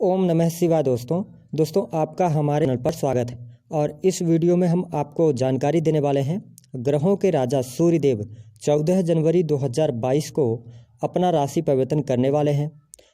ओम नमः शिवाय। दोस्तों आपका हमारे चैनल पर स्वागत है और इस वीडियो में हम आपको जानकारी देने वाले हैं ग्रहों के राजा सूर्यदेव 14 जनवरी 2022 को अपना राशि परिवर्तन करने वाले हैं।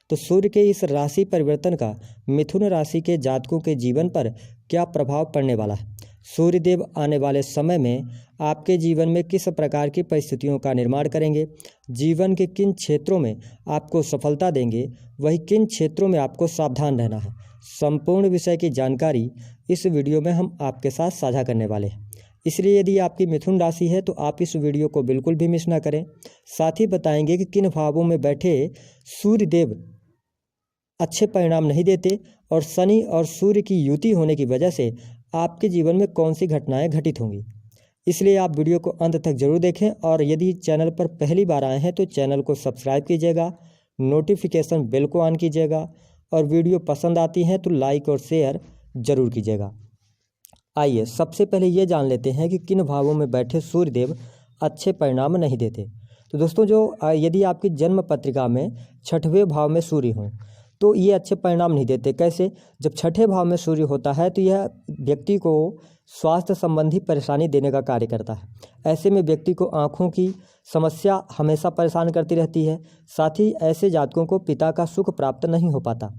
तो सूर्य के इस राशि परिवर्तन का मिथुन राशि के जातकों के जीवन पर क्या प्रभाव पड़ने वाला है, सूर्यदेव आने वाले समय में आपके जीवन में किस प्रकार की परिस्थितियों का निर्माण करेंगे, जीवन के किन क्षेत्रों में आपको सफलता देंगे, वही किन क्षेत्रों में आपको सावधान रहना है, संपूर्ण विषय की जानकारी इस वीडियो में हम आपके साथ साझा करने वाले हैं। इसलिए यदि आपकी मिथुन राशि है तो आप इस वीडियो को बिल्कुल भी मिस ना करें। साथ ही बताएंगे कि किन भावों में बैठे सूर्यदेव अच्छे परिणाम नहीं देते और शनि और सूर्य की युति होने की वजह से आपके जीवन में कौन सी घटनाएं घटित होंगी। इसलिए आप वीडियो को अंत तक जरूर देखें और यदि चैनल पर पहली बार आए हैं तो चैनल को सब्सक्राइब कीजिएगा, नोटिफिकेशन बेल को ऑन कीजिएगा और वीडियो पसंद आती है तो लाइक और शेयर जरूर कीजिएगा। आइए सबसे पहले ये जान लेते हैं कि किन भावों में बैठे सूर्यदेव अच्छे परिणाम नहीं देते। तो दोस्तों यदि आपकी जन्म पत्रिका में छठवें भाव में सूर्य हों तो ये अच्छे परिणाम नहीं देते। कैसे? जब छठे भाव में सूर्य होता है तो यह व्यक्ति को स्वास्थ्य संबंधी परेशानी देने का कार्य करता है। ऐसे में व्यक्ति को आँखों की समस्या हमेशा परेशान करती रहती है। साथ ही ऐसे जातकों को पिता का सुख प्राप्त नहीं हो पाता,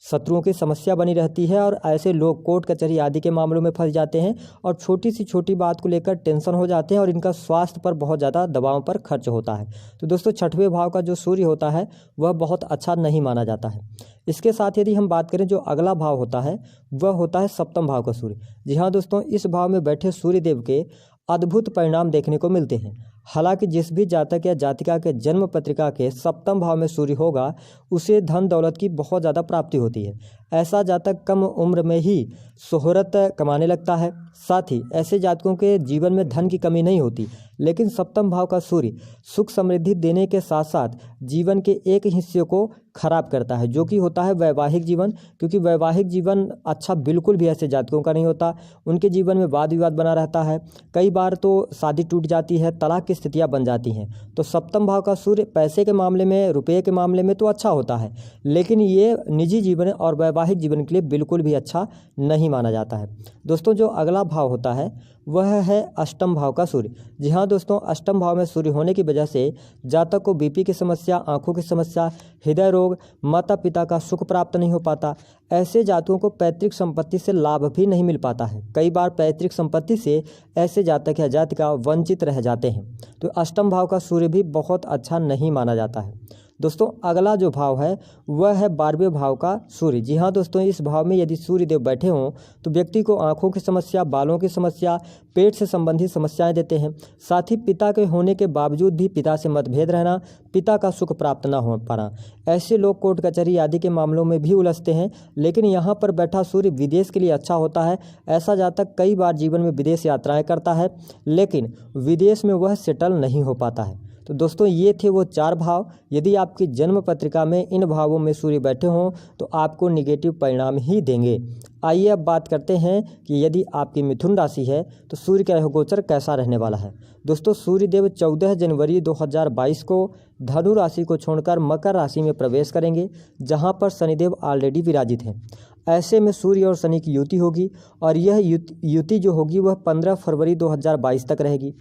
शत्रुओं की समस्या बनी रहती है और ऐसे लोग कोर्ट कचहरी आदि के मामलों में फंस जाते हैं और छोटी सी छोटी बात को लेकर टेंशन हो जाते हैं और इनका स्वास्थ्य पर बहुत ज़्यादा दबाव पर खर्च होता है। तो दोस्तों छठवें भाव का जो सूर्य होता है वह बहुत अच्छा नहीं माना जाता है। इसके साथ यदि हम बात करें जो अगला भाव होता है वह होता है सप्तम भाव का सूर्य। जी हाँ दोस्तों, इस भाव में बैठे सूर्यदेव के अद्भुत परिणाम देखने को मिलते हैं। हालांकि जिस भी जातक या जातिका के जन्म पत्रिका के सप्तम भाव में सूर्य होगा उसे धन दौलत की बहुत ज़्यादा प्राप्ति होती है। ऐसा जातक कम उम्र में ही शोहरत कमाने लगता है। साथ ही ऐसे जातकों के जीवन में धन की कमी नहीं होती। लेकिन सप्तम भाव का सूर्य सुख समृद्धि देने के साथ साथ जीवन के एक हिस्से को खराब करता है, जो कि होता है वैवाहिक जीवन। क्योंकि वैवाहिक जीवन अच्छा बिल्कुल भी ऐसे जातकों का नहीं होता। उनके जीवन में वाद विवाद बना रहता है, कई बार तो शादी टूट जाती है, तलाक की स्थितियां बन जाती हैं। तो सप्तम भाव का सूर्य पैसे के मामले में, रुपये के मामले में तो अच्छा होता है, लेकिन ये निजी जीवन और वैवाहिक जीवन के लिए बिल्कुल भी अच्छा नहीं माना जाता है। दोस्तों जो अगला भाव होता है वह है अष्टम भाव का सूर्य। जी हाँ दोस्तों, अष्टम भाव में सूर्य होने की वजह से जातक को बीपी की समस्या, आंखों की समस्या, हृदय रोग, माता पिता का सुख प्राप्त नहीं हो पाता। ऐसे जातकों को पैतृक संपत्ति से लाभ भी नहीं मिल पाता है। कई बार पैतृक संपत्ति से ऐसे जातक या जातिका वंचित रह जाते हैं। तो अष्टम भाव का सूर्य भी बहुत अच्छा नहीं माना जाता है। दोस्तों अगला जो भाव है वह है 12वें भाव का सूर्य। जी हाँ दोस्तों, इस भाव में यदि सूर्यदेव बैठे हों तो व्यक्ति को आंखों की समस्या, बालों की समस्या, पेट से संबंधित समस्याएं देते हैं। साथ ही पिता के होने के बावजूद भी पिता से मतभेद रहना, पिता का सुख प्राप्त न हो पाना, ऐसे लोग कोर्ट कचहरी आदि के मामलों में भी उलझते हैं। लेकिन यहाँ पर बैठा सूर्य विदेश के लिए अच्छा होता है। ऐसा जातक कई बार जीवन में विदेश यात्राएं करता है, लेकिन विदेश में वह सेटल नहीं हो पाता है। तो दोस्तों ये थे वो 4 भाव। यदि आपकी जन्म पत्रिका में इन भावों में सूर्य बैठे हों तो आपको निगेटिव परिणाम ही देंगे। आइए अब बात करते हैं कि यदि आपकी मिथुन राशि है तो सूर्य का यह गोचर कैसा रहने वाला है। दोस्तों सूर्यदेव 14 जनवरी 2022 को धनु राशि को छोड़कर मकर राशि में प्रवेश करेंगे, जहां पर शनिदेव ऑलरेडी विराजित हैं। ऐसे में सूर्य और शनि की युति होगी और यह युति जो होगी वह 15 फरवरी 2022 तक रहेगी।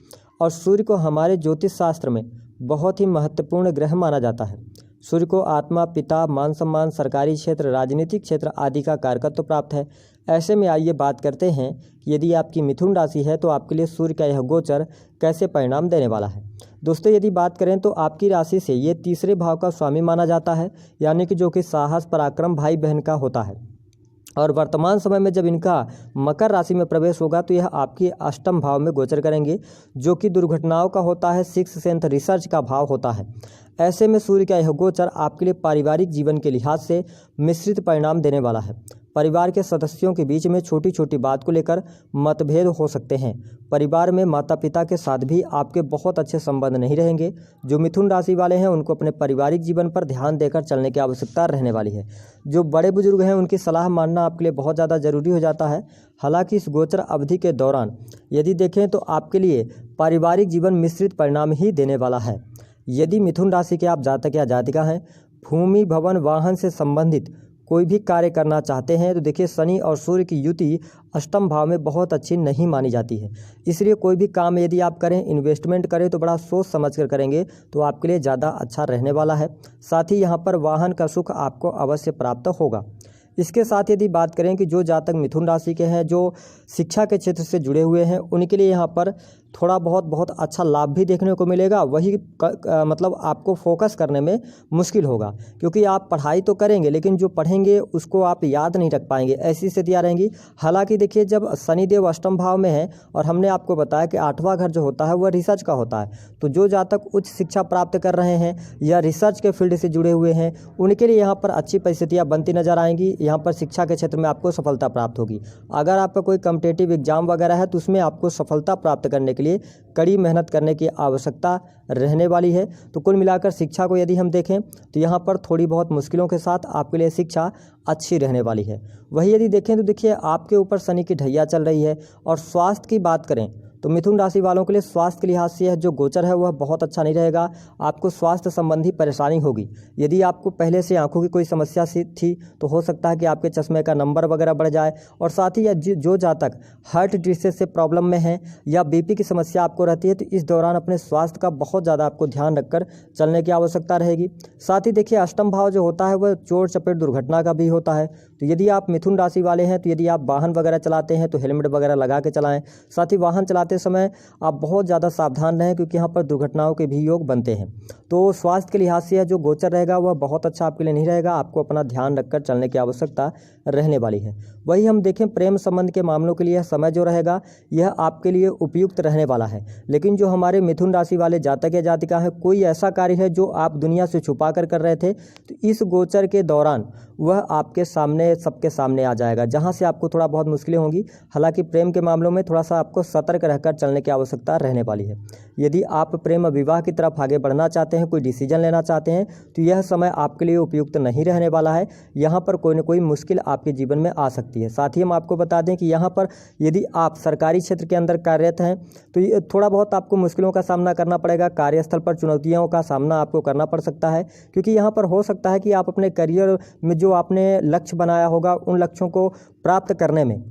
और सूर्य को हमारे ज्योतिष शास्त्र में बहुत ही महत्वपूर्ण ग्रह माना जाता है। सूर्य को आत्मा, पिता, मान सम्मान, सरकारी क्षेत्र, राजनीतिक क्षेत्र आदि का कारकत्व प्राप्त है। ऐसे में आइए बात करते हैं कि यदि आपकी मिथुन राशि है तो आपके लिए सूर्य का यह गोचर कैसे परिणाम देने वाला है। दोस्तों यदि बात करें तो आपकी राशि से ये तीसरे भाव का स्वामी माना जाता है, यानी कि जो कि साहस, पराक्रम, भाई बहन का होता है। और वर्तमान समय में जब इनका मकर राशि में प्रवेश होगा तो यह आपकी अष्टम भाव में गोचर करेंगे, जो कि दुर्घटनाओं का होता है, सिक्स्थ सेंथ रिसर्च का भाव होता है। ऐसे में सूर्य का यह गोचर आपके लिए पारिवारिक जीवन के लिहाज से मिश्रित परिणाम देने वाला है। परिवार के सदस्यों के बीच में छोटी छोटी बात को लेकर मतभेद हो सकते हैं। परिवार में माता पिता के साथ भी आपके बहुत अच्छे संबंध नहीं रहेंगे। जो मिथुन राशि वाले हैं उनको अपने पारिवारिक जीवन पर ध्यान देकर चलने की आवश्यकता रहने वाली है। जो बड़े बुजुर्ग हैं उनकी सलाह मानना आपके लिए बहुत ज़्यादा जरूरी हो जाता है। हालांकि इस गोचर अवधि के दौरान यदि देखें तो आपके लिए पारिवारिक जीवन मिश्रित परिणाम ही देने वाला है। यदि मिथुन राशि के आप जातक या जातिका हैं, भूमि, भवन, वाहन से संबंधित कोई भी कार्य करना चाहते हैं तो देखिए शनि और सूर्य की युति अष्टम भाव में बहुत अच्छी नहीं मानी जाती है। इसलिए कोई भी काम यदि आप करें, इन्वेस्टमेंट करें तो बड़ा सोच समझ कर करेंगे तो आपके लिए ज़्यादा अच्छा रहने वाला है। साथ ही यहाँ पर वाहन का सुख आपको अवश्य प्राप्त होगा। इसके साथ यदि बात करें कि जो जातक मिथुन राशि के हैं, जो शिक्षा के क्षेत्र से जुड़े हुए हैं, उनके लिए यहाँ पर थोड़ा बहुत अच्छा लाभ भी देखने को मिलेगा। वही मतलब आपको फोकस करने में मुश्किल होगा, क्योंकि आप पढ़ाई तो करेंगे लेकिन जो पढ़ेंगे उसको आप याद नहीं रख पाएंगे, ऐसी स्थितियाँ रहेंगी। हालांकि देखिए जब शनिदेव अष्टम भाव में है और हमने आपको बताया कि 8वां घर जो होता है वह रिसर्च का होता है, तो जो जातक उच्च शिक्षा प्राप्त कर रहे हैं या रिसर्च के फील्ड से जुड़े हुए हैं उनके लिए यहाँ पर अच्छी परिस्थितियाँ बनती नजर आएंगी। यहाँ पर शिक्षा के क्षेत्र में आपको सफलता प्राप्त होगी। अगर आपका कोई कॉम्पिटिटिव एग्जाम वगैरह है तो उसमें आपको सफलता प्राप्त करने के लिए कड़ी मेहनत करने की आवश्यकता रहने वाली है। तो कुल मिलाकर शिक्षा को यदि हम देखें तो यहाँ पर थोड़ी बहुत मुश्किलों के साथ आपके लिए शिक्षा अच्छी रहने वाली है। वही यदि देखें तो देखिए आपके ऊपर शनि की ढैया चल रही है। और स्वास्थ्य की बात करें तो मिथुन राशि वालों के लिए स्वास्थ्य के लिहाज से जो गोचर है वह बहुत अच्छा नहीं रहेगा। आपको स्वास्थ्य संबंधी परेशानी होगी। यदि आपको पहले से आंखों की कोई समस्या थी तो हो सकता है कि आपके चश्मे का नंबर वगैरह बढ़ जाए। और साथ ही जो जातक हार्ट डिसीज से प्रॉब्लम में है या बीपी की समस्या आपको रहती है तो इस दौरान अपने स्वास्थ्य का बहुत ज़्यादा आपको ध्यान रखकर चलने की आवश्यकता रहेगी। साथ ही देखिए अष्टम भाव जो होता है वह चोट चपेट दुर्घटना का भी होता है। तो यदि आप मिथुन राशि वाले हैं तो यदि आप वाहन वगैरह चलाते हैं तो हेलमेट वगैरह लगा के चलाएं। साथ ही वाहन चलाते समय आप बहुत ज़्यादा सावधान रहें, क्योंकि यहाँ पर दुर्घटनाओं के भी योग बनते हैं। तो स्वास्थ्य के लिहाज से जो गोचर रहेगा वह बहुत अच्छा आपके लिए नहीं रहेगा। आपको अपना ध्यान रखकर चलने की आवश्यकता रहने वाली है। वही हम देखें प्रेम संबंध के मामलों के लिए समय जो रहेगा यह आपके लिए उपयुक्त रहने वाला है। लेकिन जो हमारे मिथुन राशि वाले जातक या जातिका है, कोई ऐसा कार्य है जो आप दुनिया से छुपा कर रहे थे तो इस गोचर के दौरान वह आपके सामने सबके सामने आ जाएगा, जहां से आपको थोड़ा बहुत मुश्किलें होंगी। हालांकि प्रेम के मामलों में थोड़ा सा आपको सतर्क रहकर चलने की आवश्यकता रहने वाली है। यदि आप प्रेम विवाह की तरफ आगे बढ़ना चाहते हैं, कोई डिसीजन लेना चाहते हैं तो यह समय आपके लिए उपयुक्त नहीं रहने वाला है। यहाँ पर कोई न कोई मुश्किल आपके जीवन में आ सकती है। साथ ही हम आपको बता दें कि यहाँ पर यदि आप सरकारी क्षेत्र के अंदर कार्यरत हैं तो ये थोड़ा बहुत आपको मुश्किलों का सामना करना पड़ेगा। कार्यस्थल पर चुनौतियों का सामना आपको करना पड़ सकता है, क्योंकि यहाँ पर हो सकता है कि आप अपने करियर में जो आपने लक्ष्य बनाया होगा उन लक्ष्यों को प्राप्त करने में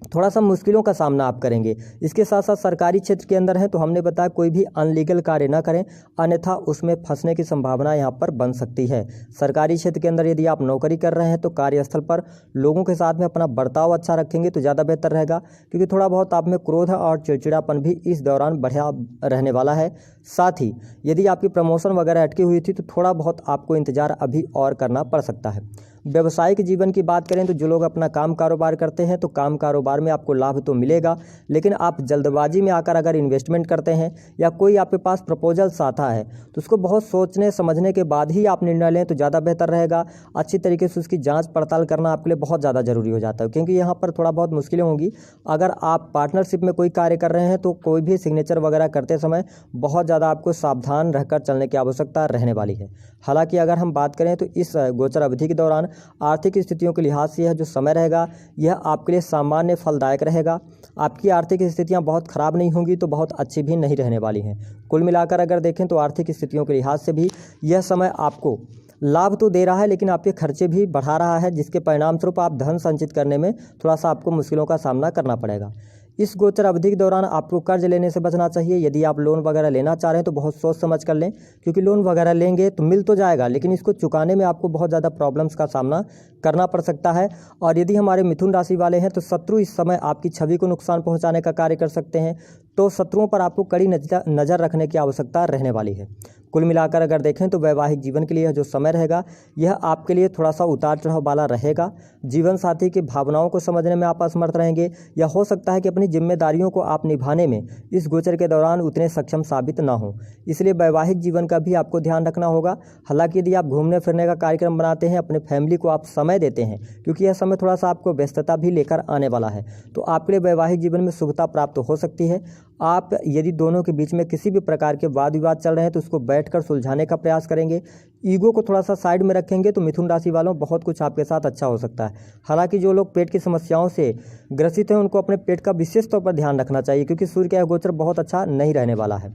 थोड़ा सा मुश्किलों का सामना आप करेंगे। इसके साथ साथ सरकारी क्षेत्र के अंदर हैं तो हमने बताया कोई भी अनलीगल कार्य ना करें, अन्यथा उसमें फंसने की संभावना यहाँ पर बन सकती है। सरकारी क्षेत्र के अंदर यदि आप नौकरी कर रहे हैं तो कार्यस्थल पर लोगों के साथ में अपना बर्ताव अच्छा रखेंगे तो ज़्यादा बेहतर रहेगा, क्योंकि थोड़ा बहुत आप में क्रोध और चिड़चिड़ापन भी इस दौरान बढ़ा रहने वाला है। साथ ही यदि आपकी प्रमोशन वगैरह अटकी हुई थी तो थोड़ा बहुत आपको इंतजार अभी और करना पड़ सकता है। व्यवसायिक जीवन की बात करें तो जो लोग अपना काम कारोबार करते हैं तो काम कारोबार में आपको लाभ तो मिलेगा, लेकिन आप जल्दबाजी में आकर अगर इन्वेस्टमेंट करते हैं या कोई आपके पास प्रपोजल्स आता है तो उसको बहुत सोचने समझने के बाद ही आप निर्णय लें तो ज़्यादा बेहतर रहेगा। अच्छी तरीके से उसकी जांच पड़ताल करना आपके लिए बहुत ज़्यादा ज़रूरी हो जाता है, क्योंकि यहाँ पर थोड़ा बहुत मुश्किलें होंगी। अगर आप पार्टनरशिप में कोई कार्य कर रहे हैं तो कोई भी सिग्नेचर वगैरह करते समय बहुत ज़्यादा आपको सावधान रहकर चलने की आवश्यकता रहने वाली है। हालांकि अगर हम बात करें तो इस गोचर अवधि के दौरान आर्थिक स्थितियों के लिहाज से यह जो समय रहेगा यह आपके लिए सामान्य फलदायक रहेगा। आपकी आर्थिक स्थितियां बहुत ख़राब नहीं होंगी तो बहुत अच्छी भी नहीं रहने वाली हैं। कुल मिलाकर अगर देखें तो आर्थिक स्थितियों के लिहाज से भी यह समय आपको लाभ तो दे रहा है, लेकिन आपके खर्चे भी बढ़ा रहा है, जिसके परिणाम स्वरूप आप धन संचित करने में थोड़ा सा आपको मुश्किलों का सामना करना पड़ेगा। इस गोचर अवधि के दौरान आपको कर्ज लेने से बचना चाहिए। यदि आप लोन वगैरह लेना चाह रहे हैं तो बहुत सोच समझ कर लें, क्योंकि लोन वगैरह लेंगे तो मिल तो जाएगा लेकिन इसको चुकाने में आपको बहुत ज़्यादा प्रॉब्लम्स का सामना करना पड़ सकता है। और यदि हमारे मिथुन राशि वाले हैं तो शत्रु इस समय आपकी छवि को नुकसान पहुंचाने का कार्य कर सकते हैं, तो शत्रुओं पर आपको कड़ी नज़र रखने की आवश्यकता रहने वाली है। कुल मिलाकर अगर देखें तो वैवाहिक जीवन के लिए जो समय रहेगा यह आपके लिए थोड़ा सा उतार चढ़ाव वाला रहेगा। जीवन साथी की भावनाओं को समझने में आप असमर्थ रहेंगे, या हो सकता है कि अपनी जिम्मेदारियों को आप निभाने में इस गोचर के दौरान उतने सक्षम साबित ना हो, इसलिए वैवाहिक जीवन का भी आपको ध्यान रखना होगा। हालांकि यदि आप घूमने फिरने का कार्यक्रम बनाते हैं, अपने फैमिली को आप समय देते हैं, क्योंकि यह समय थोड़ा सा आपको व्यस्तता भी लेकर आने वाला है, तो आपके लिए वैवाहिक जीवन में सुखता प्राप्त हो सकती है। आप यदि दोनों के बीच में किसी भी प्रकार के वाद विवाद चल रहे हैं तो उसको बैठकर सुलझाने का प्रयास करेंगे। ईगो को थोड़ा सा साइड में रखेंगे तो मिथुन राशि वालों बहुत कुछ आपके साथ अच्छा हो सकता है। हालांकि जो लोग पेट की समस्याओं से ग्रसित हैं उनको अपने पेट का विशेष तौर पर ध्यान रखना चाहिए, क्योंकि सूर्य का यह गोचर बहुत अच्छा नहीं रहने वाला है।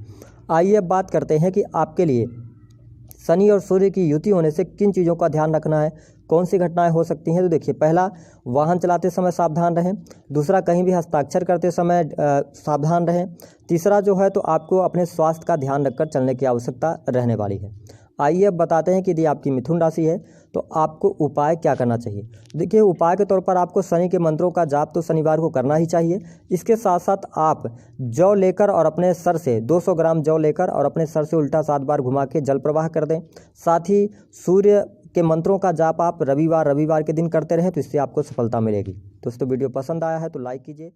आइए अब बात करते हैं कि आपके लिए शनि और सूर्य की युति होने से किन चीज़ों का ध्यान रखना है। कौन सी घटनाएं हो सकती हैं? तो देखिए, पहला, वाहन चलाते समय सावधान रहें। दूसरा, कहीं भी हस्ताक्षर करते समय सावधान रहें। तीसरा जो है तो आपको अपने स्वास्थ्य का ध्यान रखकर चलने की आवश्यकता रहने वाली है। आइए अब बताते हैं कि यदि आपकी मिथुन राशि है तो आपको उपाय क्या करना चाहिए। देखिए, उपाय के तौर पर आपको शनि के मंत्रों का जाप तो शनिवार को करना ही चाहिए। इसके साथ साथ आप जौ लेकर और अपने सर से 200 ग्राम जौ लेकर और अपने सर से उल्टा 7 बार घुमा के जल प्रवाह कर दें। साथ ही सूर्य के मंत्रों का जाप आप रविवार के दिन करते रहें, तो इससे आपको सफलता मिलेगी। दोस्तों, वीडियो पसंद आया है तो लाइक कीजिए।